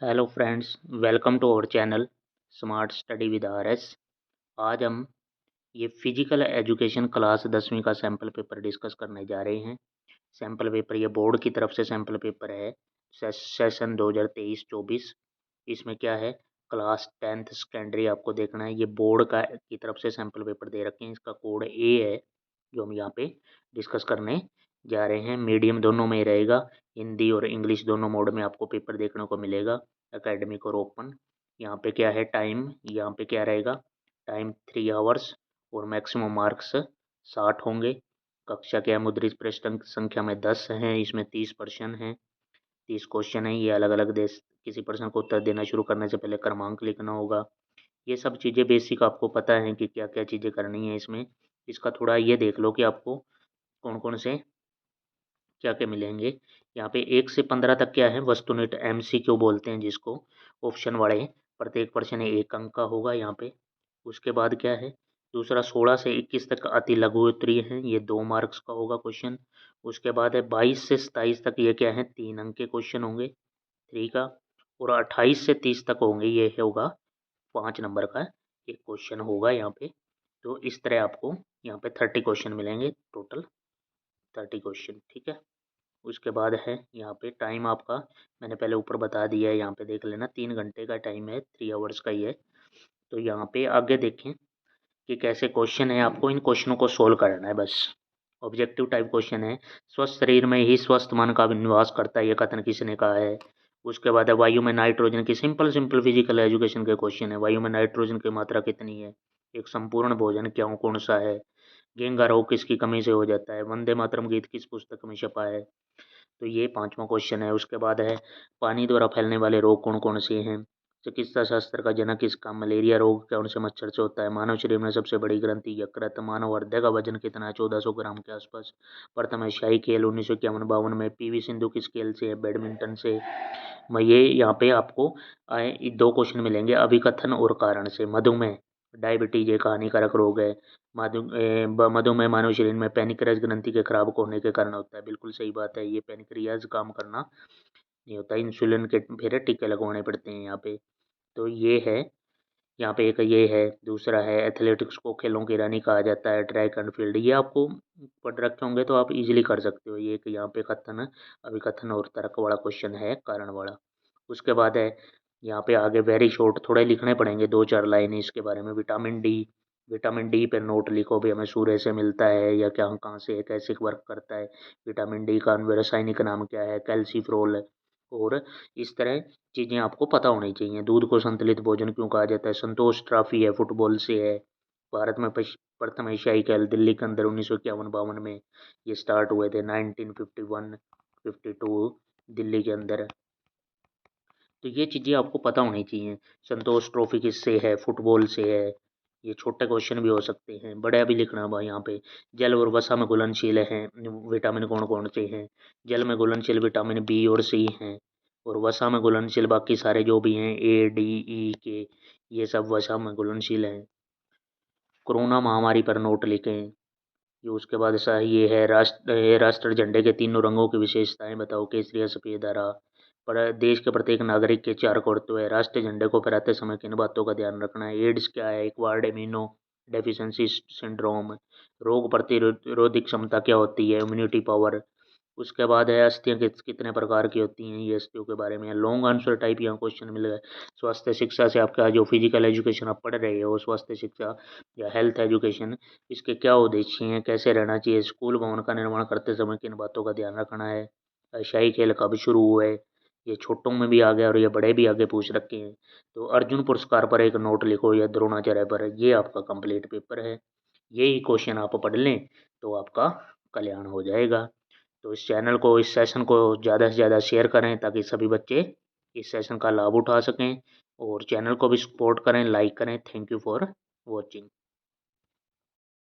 Hello friends, welcome to our channel smart study with R S. आज हम ये physical education class 10वीं का सैम्पल पेपर डिस्कस करने जा रहे हैं। सैम्पल पेपर ये बोर्ड की तरफ से सैम्पल पेपर है, सेशन 2023-24। इसमें क्या है, क्लास 10th सेकेंडरी आपको देखना है। ये बोर्ड का की तरफ से सैम्पल पेपर दे रखे हैं, इसका कोड ए है जो हम यहाँ पे डिस्कस करने जा रहे हैं। मीडियम दोनों में रहेगा, हिंदी और इंग्लिश दोनों मोड में आपको पेपर देखने को मिलेगा। एकेडमिक और ओपन। यहाँ पे क्या है टाइम, यहाँ पे क्या रहेगा टाइम 3 आवर्स और मैक्सिमम मार्क्स 60 होंगे। कक्षा क्या मुद्रित पृष्ठ संख्या में 10 हैं, इसमें 30 प्रश्न हैं, 30 क्वेश्चन है। ये अलग अलग देश किसी प्रश्न को उत्तर देना शुरू करने से पहले क्रमांक लिखना होगा। ये सब चीज़ें बेसिक आपको पता है कि क्या क्या चीज़ें करनी है इसमें। इसका थोड़ा ये देख लो कि आपको कौन कौन से क्या क्या मिलेंगे। यहाँ पे 1 से 15 तक क्या है, वस्तुनिष्ठ MCQ बोलते हैं जिसको, ऑप्शन वाले। प्रत्येक प्रश्न 1 अंक का होगा यहाँ पे। उसके बाद क्या है, दूसरा 16 से 21 तक अति लघु उत्तरीय हैं, ये 2 मार्क्स का होगा क्वेश्चन। उसके बाद है 22 से 27 तक, ये क्या है 3 अंक के क्वेश्चन होंगे 3 का। और 28 से 30 तक होंगे, ये होगा 5 नंबर का एक क्वेश्चन होगा यहाँ पे। तो इस तरह आपको यहाँ पे 30 क्वेश्चन मिलेंगे, टोटल 30 क्वेश्चन, ठीक है। उसके बाद है यहाँ पे टाइम आपका, मैंने पहले ऊपर बता दिया है, यहाँ पे देख लेना 3 घंटे का टाइम है, 3 आवर्स का ही है। तो यहाँ पे आगे देखें कि कैसे क्वेश्चन है, आपको इन क्वेश्चनों को सोल्व करना है बस। ऑब्जेक्टिव टाइप क्वेश्चन है। स्वस्थ शरीर में ही स्वस्थ मन का निवास करता है, ये कथन किसने कहा है। उसके बाद है वायु में नाइट्रोजन की, सिंपल सिंपल फिजिकल एजुकेशन के क्वेश्चन है। वायु में नाइट्रोजन की मात्रा कितनी है। एक संपूर्ण भोजन क्या कौन सा है। गेंगा रोग किसकी कमी से हो जाता है। वंदे मातरम गीत किस पुस्तक में छपा है। तो ये 5वां क्वेश्चन है। उसके बाद है पानी द्वारा फैलने वाले रोग कौन कौन से हैं। चिकित्सा शास्त्र का जनक किसका, मलेरिया रोग कौन से मच्छर से होता है। मानव शरीर में सबसे बड़ी ग्रंथि यकृत। मानव हृदय का वजन कितना है, 1400 ग्राम के आसपास। प्रथम एशियाई खेल 1951-52 में। PV सिंधु किस खेल से है, बैडमिंटन से। मैं ये यहाँ पे आपको आए 2 क्वेश्चन मिलेंगे अभिकथन और कारण से। मधुमेह, डायबिटीज एक हानिकारक रोग है। मधुमेह मानव शरीर में पेनिक्रियाज ग्रंथि के खराब होने के कारण होता है, बिल्कुल सही बात है। ये पेनिक्रियाज काम करना नहीं होता, इंसुलिन के फिर टीके लगवाने पड़ते हैं यहाँ पे। तो ये है यहाँ पे, एक ये है। दूसरा है एथलेटिक्स को खेलों की रानी कहा जाता है, ट्रैक एंड फील्ड। ये आपको पढ़ रखे होंगे तो आप इजीली कर सकते हो। ये एक यहाँ पे कथन, अभिकथन और तर्क वाला क्वेश्चन है, कारण वाला। उसके बाद है यहाँ पे आगे वेरी शॉर्ट थोड़े लिखने पड़ेंगे, 2-4 लाइन इसके बारे में। विटामिन डी, विटामिन डी पे नोट लिखो भी, हमें सूर्य से मिलता है या क्या, कहाँ से, कैसे वर्क करता है। विटामिन डी का रासायनिक नाम क्या है, कैल्सीफ्रोल। और इस तरह चीज़ें आपको पता होनी चाहिए। दूध को संतुलित भोजन क्यों कहा जाता है। संतोष ट्रॉफी है, फुटबॉल से है। भारत में प्रथम एशियाई खेल दिल्ली के अंदर 1951-52 में ये स्टार्ट हुए थे। 1951-52 दिल्ली के अंदर। तो ये चीज़ें आपको पता होनी चाहिए। संतोष ट्रॉफी किससे है, फुटबॉल से है। ये छोटे क्वेश्चन भी हो सकते हैं, बड़ा भी लिखना भाई यहाँ पे। जल और वसा में घुलनशील हैं विटामिन कौन कौन से हैं। जल में घुलनशील विटामिन बी और सी हैं। और वसा में घुलनशील बाकी सारे जो भी हैं A, D, E, K, ये सब वसा में घुलनशील हैं। कोरोना महामारी पर नोट लिखें। ये उसके बाद ऐसा ये है राष्ट्र झंडे के तीनों रंगों की विशेषताएं बताओ, केसरिया सफेद हरा। पर देश के प्रत्येक नागरिक के 4 कर्तव्य है। राष्ट्रीय झंडे को फहराते समय किन बातों का ध्यान रखना है। एड्स क्या है, एक्वायर्ड इम्यूनो डेफिशिएंसी सिंड्रोम। रोग प्रतिरोधक क्षमता क्या होती है, इम्यूनिटी पावर। उसके बाद है अस्थियां कितने प्रकार की होती हैं, ये अस्थियों के बारे में। लॉन्ग आंसर टाइप यहाँ क्वेश्चन मिल गए। स्वास्थ्य शिक्षा से आपका जो फिजिकल एजुकेशन आप पढ़ रहे हो, स्वास्थ्य शिक्षा या हेल्थ एजुकेशन, इसके क्या उद्देश्य हैं, कैसे रहना चाहिए। स्कूल भवन का निर्माण करते समय किन बातों का ध्यान रखना है। एशियाई खेल कब शुरू हुए। ये छोटों में भी आ गया और ये बड़े भी आगे पूछ रखे हैं। तो अर्जुन पुरस्कार पर एक नोट लिखो या द्रोणाचार्य पर। ये आपका कंप्लीट पेपर है। यही क्वेश्चन आप पढ़ लें तो आपका कल्याण हो जाएगा। तो इस चैनल को, इस सेशन को ज़्यादा से ज़्यादा शेयर करें ताकि सभी बच्चे इस सेशन का लाभ उठा सकें। और चैनल को भी सपोर्ट करें, लाइक करें। Thank you for watching.